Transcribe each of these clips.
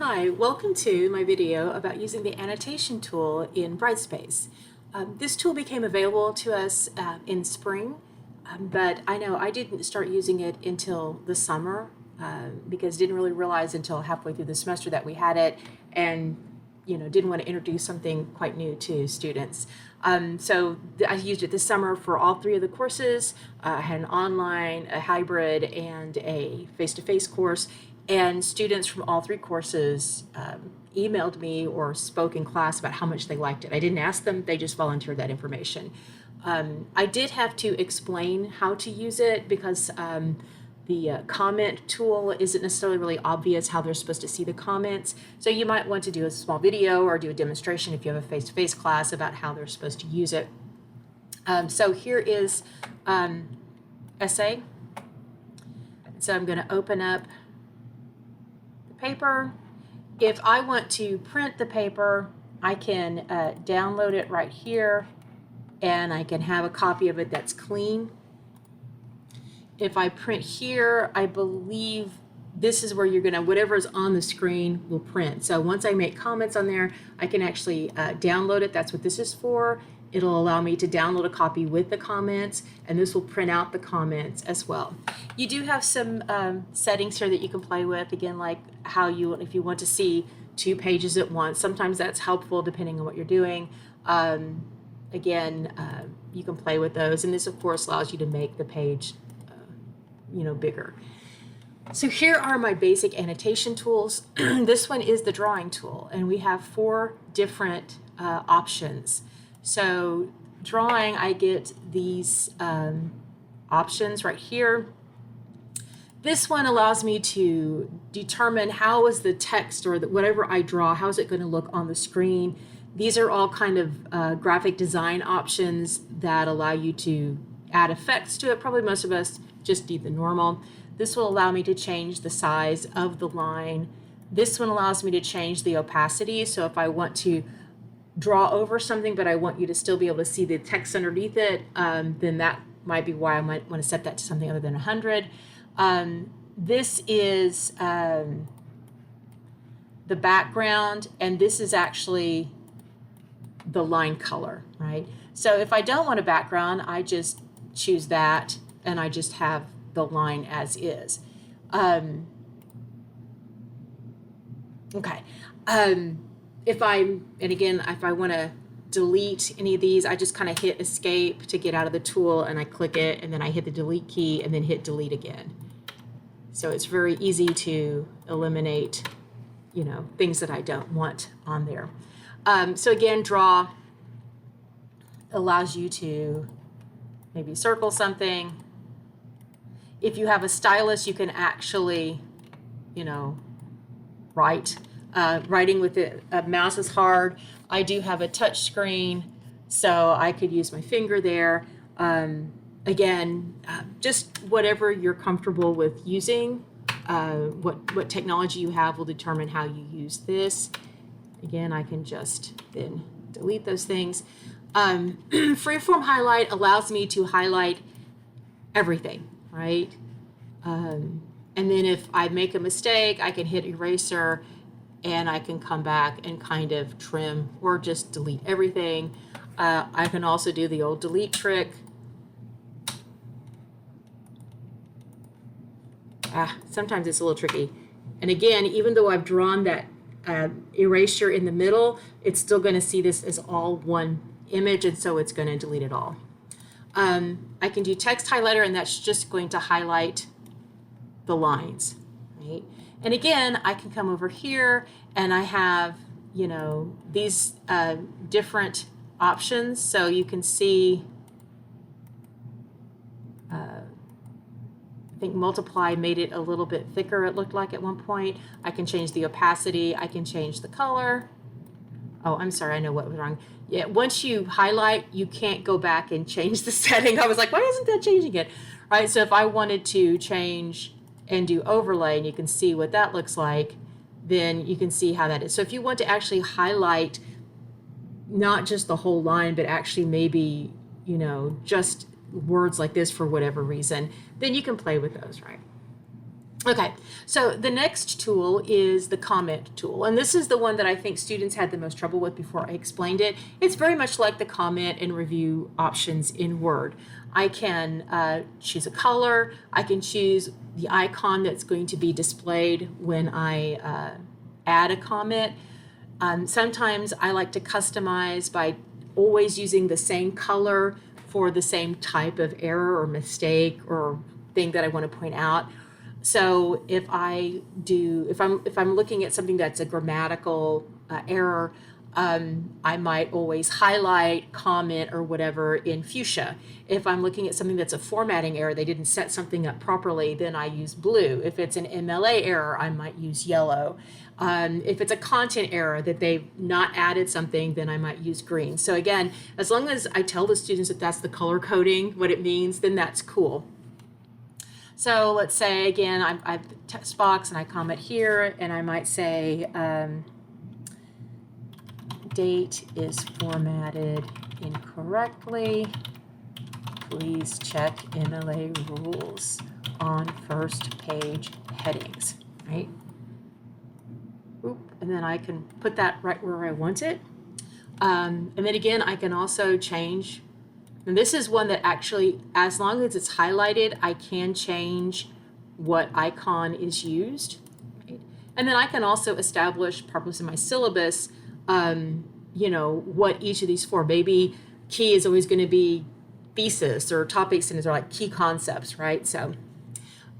Hi, welcome to my video about using the annotation tool in Brightspace. This tool became available to us in spring, but I know I didn't start using it until the summer because didn't really realize until halfway through the semester that we had it, and didn't want to introduce something quite new to students. So I used it this summer for all three of the courses. I had an online, a hybrid, and a face-to-face course. And students from all three courses emailed me or spoke in class about how much they liked it. I didn't ask them, they just volunteered that information. I did have to explain how to use it because the comment tool isn't necessarily really obvious how they're supposed to see the comments. So you might want to do a small video or do a demonstration if you have a face-to-face class about how they're supposed to use it. So here is essay. So I'm going to open up paper. If I want to print the paper, I can download it right here and I can have a copy of it that's clean. If I print here, I believe this is where you're gonna, whatever's on the screen will print. So once I make comments on there, I can actually download it. That's what this is for. It'll allow me to download a copy with the comments, and this will print out the comments as well. You do have some settings here that you can play with, again, like how if you want to see 2 pages at once. Sometimes that's helpful depending on what you're doing. Again, you can play with those, and this of course allows you to make the page bigger. So here are my basic annotation tools. This one is the drawing tool, and we have 4 different options. So drawing, I get these options right here. This one allows me to determine how is the text or whatever I draw, how is it going to look on the screen. These are all kind of graphic design options that allow you to add effects to it. Probably most of us just need the normal. This will allow me to change the size of the line. This one allows me to change the opacity. So if I want to draw over something, but I want you to still be able to see the text underneath it, then that might be why I might want to set that to something other than 100. This is the background, and this is actually the line color, right? So if I don't want a background, I just choose that, and I just have the line as is. Okay. If I want to delete any of these, I just kind of hit escape to get out of the tool, and I click it, and then I hit the delete key and then hit delete again. So it's very easy to eliminate, things that I don't want on there. So again, draw allows you to maybe circle something. If you have a stylus, you can actually, write. Writing with a mouse is hard. I do have a touch screen, so I could use my finger there. Again, just whatever you're comfortable with using. What technology you have will determine how you use this. Again, I can just then delete those things. Freeform highlight allows me to highlight everything, right? And then if I make a mistake, I can hit eraser, and I can come back and kind of trim or just delete everything. I can also do the old delete trick. Sometimes it's a little tricky. And again, even though I've drawn that erasure in the middle, it's still going to see this as all one image, and so it's going to delete it all. I can do text highlighter, and that's just going to highlight the lines, right? And again, I can come over here and I have, these different options. So you can see, I think multiply made it a little bit thicker, it looked like at one point. I can change the opacity, I can change the color. Oh, I'm sorry, I know what was wrong. Yeah, once you highlight, you can't go back and change the setting. I was like, why isn't that changing it? Right, so if I wanted to change and do overlay, and you can see what that looks like, then you can see how that is. So if you want to actually highlight not just the whole line, but actually maybe, just words like this for whatever reason, then you can play with those, right? Okay, so the next tool is the comment tool, and this is the one that I think students had the most trouble with before I explained it. It's very much like the comment and review options in Word. I can choose a color, I can choose the icon that's going to be displayed when I add a comment. Sometimes I like to customize by always using the same color for the same type of error or mistake or thing that I want to point out. So if I'm looking at something that's a grammatical error, I might always highlight, comment, or whatever in fuchsia. If I'm looking at something that's a formatting error, they didn't set something up properly, then I use blue. If it's an MLA error, I might use yellow. If it's a content error that they've not added something, then I might use green. So again, as long as I tell the students that that's the color coding, what it means, then that's cool. So let's say, again, I have the text box and I comment here, and I might say, date is formatted incorrectly. Please check MLA rules on first page headings, right? Oop, and then I can put that right where I want it. And then again, I can also change. And this is one that actually, as long as it's highlighted, I can change what icon is used. Right? And then I can also establish, probably in my syllabus, what each of these for. Maybe key is always going to be thesis, or topic sentences are like key concepts, right? So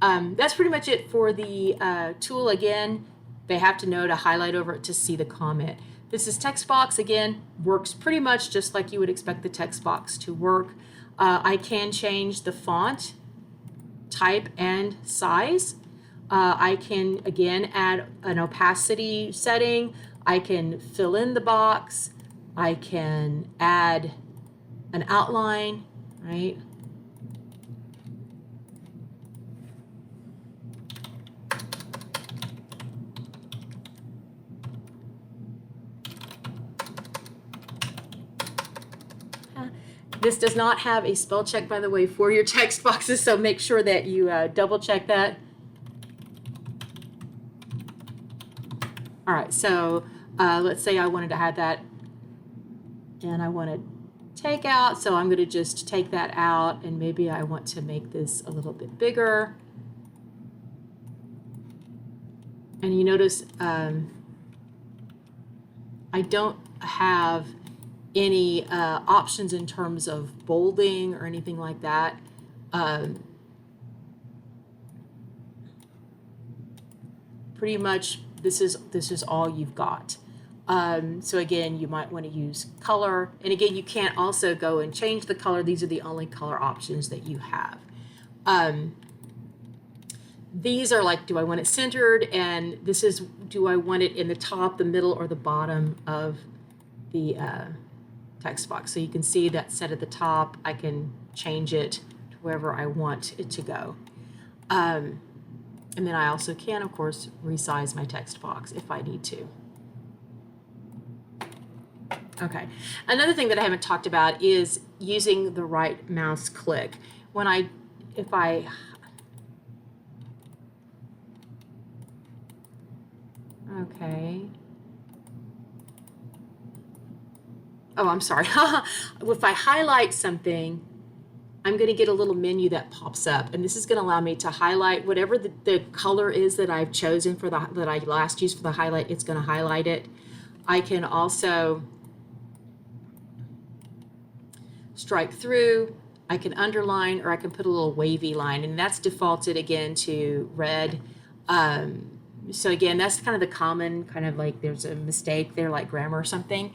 that's pretty much it for the tool. Again, they have to know to highlight over it to see the comment. This is text box. Again, works pretty much just like you would expect the text box to work. I can change the font, type, and size. I can, again, add an opacity setting. I can fill in the box. I can add an outline, right? This does not have a spell check, by the way, for your text boxes, so make sure that you double check that. All right, so let's say I wanted to have that, and I want to take out, so I'm going to just take that out, and maybe I want to make this a little bit bigger. And you notice I don't have any options in terms of bolding or anything like that. Pretty much this is all you've got. So again, you might want to use color, and again, you can't also go and change the color. These are the only color options that you have. These are like, do I want it centered? And this is, do I want it in the top, the middle, or the bottom of the text box? So you can see that set at the top. I can change it to wherever I want it to go. And then I also can, of course, resize my text box if I need to. Okay, another thing that I haven't talked about is using the right mouse click. Okay. Oh, I'm sorry. If I highlight something, I'm going to get a little menu that pops up, and this is going to allow me to highlight whatever the color is that I've chosen for that I last used for the highlight. It's going to highlight it. I can also strike through. I can underline, or I can put a little wavy line, and that's defaulted again to red. So again, that's kind of the common kind of like there's a mistake there, like grammar or something.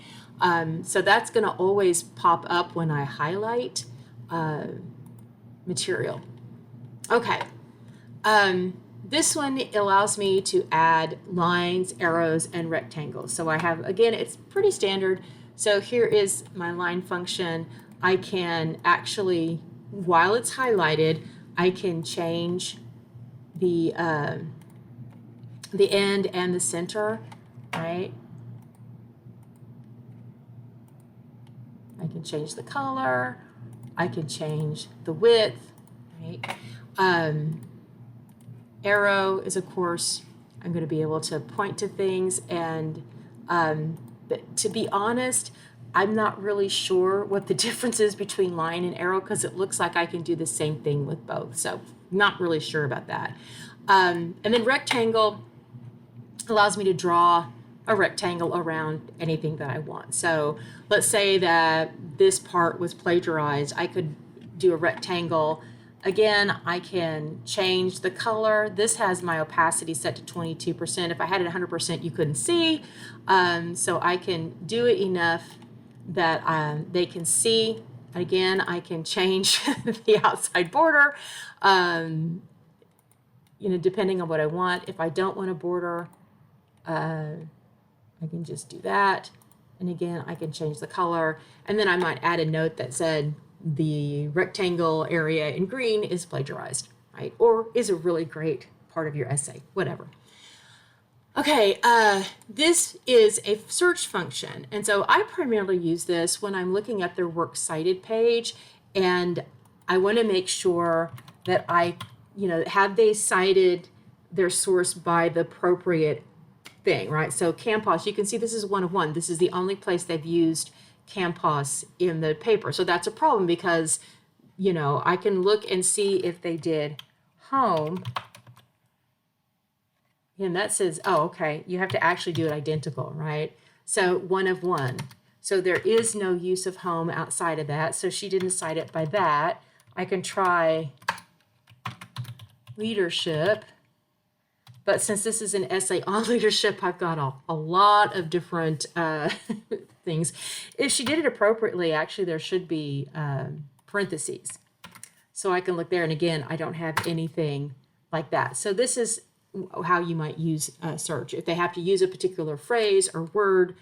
So that's going to always pop up when I highlight material. Okay. This one allows me to add lines, arrows, and rectangles. So I have, again, it's pretty standard. So here is my line function. I can actually, while it's highlighted, I can change the end and the center, right? I can change the color. I can change the width, right? Arrow is, of course, I'm going to be able to point to things. And but to be honest, I'm not really sure what the difference is between line and arrow because it looks like I can do the same thing with both. So not really sure about that. And then rectangle allows me to draw a rectangle around anything that I want. So let's say that this part was plagiarized. I could do a rectangle. Again, I can change the color. This has my opacity set to 22%. If I had it 100%, you couldn't see. So I can do it enough that they can see. Again, I can change the outside border, depending on what I want. If I don't want a border, I can just do that. And again, I can change the color. And then I might add a note that said the rectangle area in green is plagiarized, right? Or is a really great part of your essay, whatever. Okay, this is a search function. And so I primarily use this when I'm looking at their works cited page and I want to make sure that have they cited their source by the appropriate thing, right? So Campos, you can see this is 1 of 1. This is the only place they've used Campos in the paper. So that's a problem because, I can look and see if they did home. And that says, oh, okay, you have to actually do it identical, right? So 1 of 1. So there is no use of home outside of that. So she didn't cite it by that. I can try leadership. But since this is an essay on leadership, I've got a lot of different things. If she did it appropriately, actually, there should be parentheses. So I can look there. And again, I don't have anything like that. So this is how you might use search. If they have to use a particular phrase or word,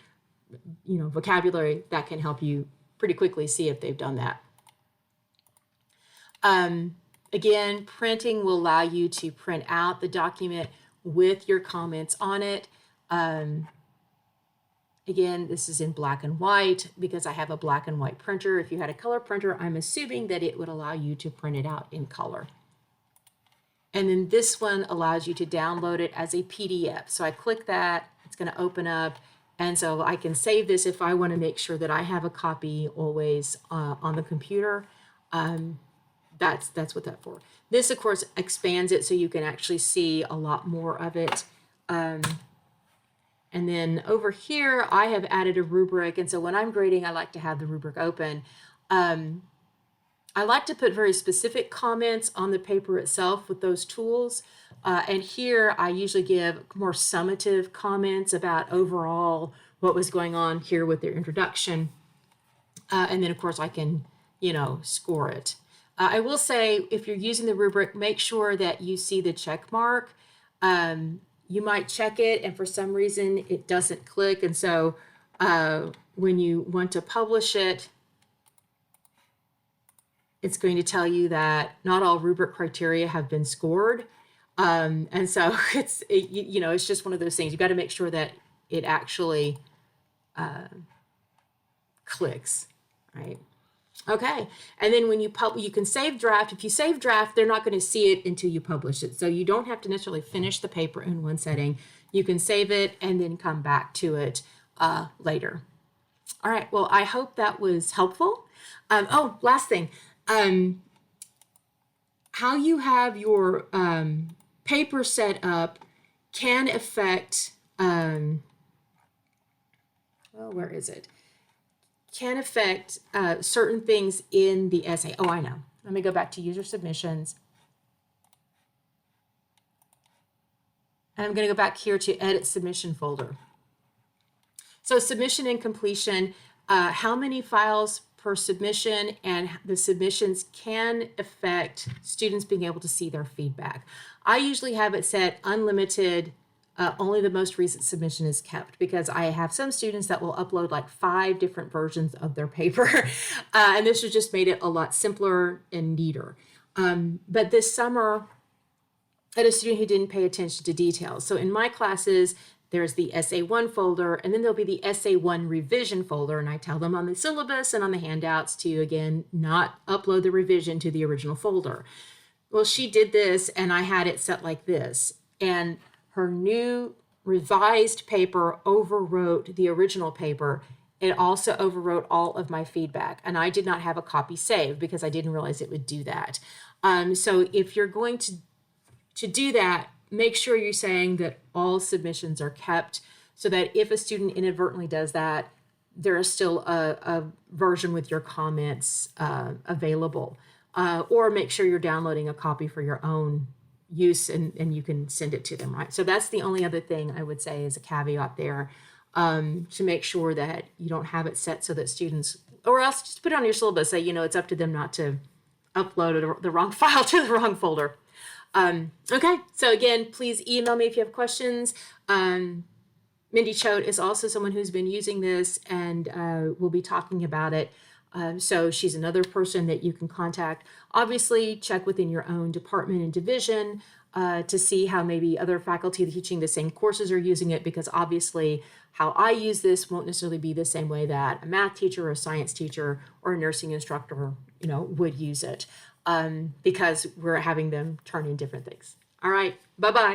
vocabulary, that can help you pretty quickly see if they've done that. Again, printing will allow you to print out the document with your comments on it. Again, this is in black and white because I have a black and white printer. If you had a color printer, I'm assuming that it would allow you to print it out in color. And then this one allows you to download it as a PDF. So I click that, it's going to open up. And so I can save this if I want to make sure that I have a copy always on the computer. That's what that's for. This, of course, expands it so you can actually see a lot more of it. And then over here, I have added a rubric. And so when I'm grading, I like to have the rubric open. I like to put very specific comments on the paper itself with those tools. And here I usually give more summative comments about overall what was going on here with their introduction. And then, of course, I can, score it. I will say, if you're using the rubric, make sure that you see the check mark. You might check it, and for some reason, it doesn't click. And so when you want to publish it, it's going to tell you that not all rubric criteria have been scored. And so it's just one of those things. You got to make sure that it actually clicks, right? Okay, and then when you you can save draft. If you save draft, they're not going to see it until you publish it. So you don't have to necessarily finish the paper in one setting. You can save it and then come back to it later. All right, well, I hope that was helpful. Last thing. How you have your paper set up can affect, where is it? Can affect certain things in the essay. Oh, I know. Let me go back to user submissions. And I'm going to go back here to edit submission folder. So submission and completion, how many files per submission, and the submissions can affect students being able to see their feedback. I usually have it set unlimited. Only the most recent submission is kept because I have some students that will upload like 5 different versions of their paper. And this has just made it a lot simpler and neater. But this summer, I had a student who didn't pay attention to details. So in my classes, there's the Essay 1 folder, and then there'll be the Essay 1 revision folder. And I tell them on the syllabus and on the handouts to, again, not upload the revision to the original folder. well, she did this and I had it set like this. And her new revised paper overwrote the original paper. It also overwrote all of my feedback. And I did not have a copy saved because I didn't realize it would do that. So if you're going to do that, make sure you're saying that all submissions are kept so that if a student inadvertently does that, there is still a version with your comments available. Or make sure you're downloading a copy for your own use and you can send it to them, right? So that's the only other thing I would say is a caveat there, to make sure that you don't have it set so that students, or else just put it on your syllabus, say, it's up to them not to upload the wrong file to the wrong folder. Okay, so again, please email me if you have questions. Mindy Choate is also someone who's been using this and we'll be talking about it. So she's another person that you can contact. Obviously, check within your own department and division to see how maybe other faculty teaching the same courses are using it, because obviously how I use this won't necessarily be the same way that a math teacher or a science teacher or a nursing instructor, would use it, because we're having them turn in different things. All right, bye-bye.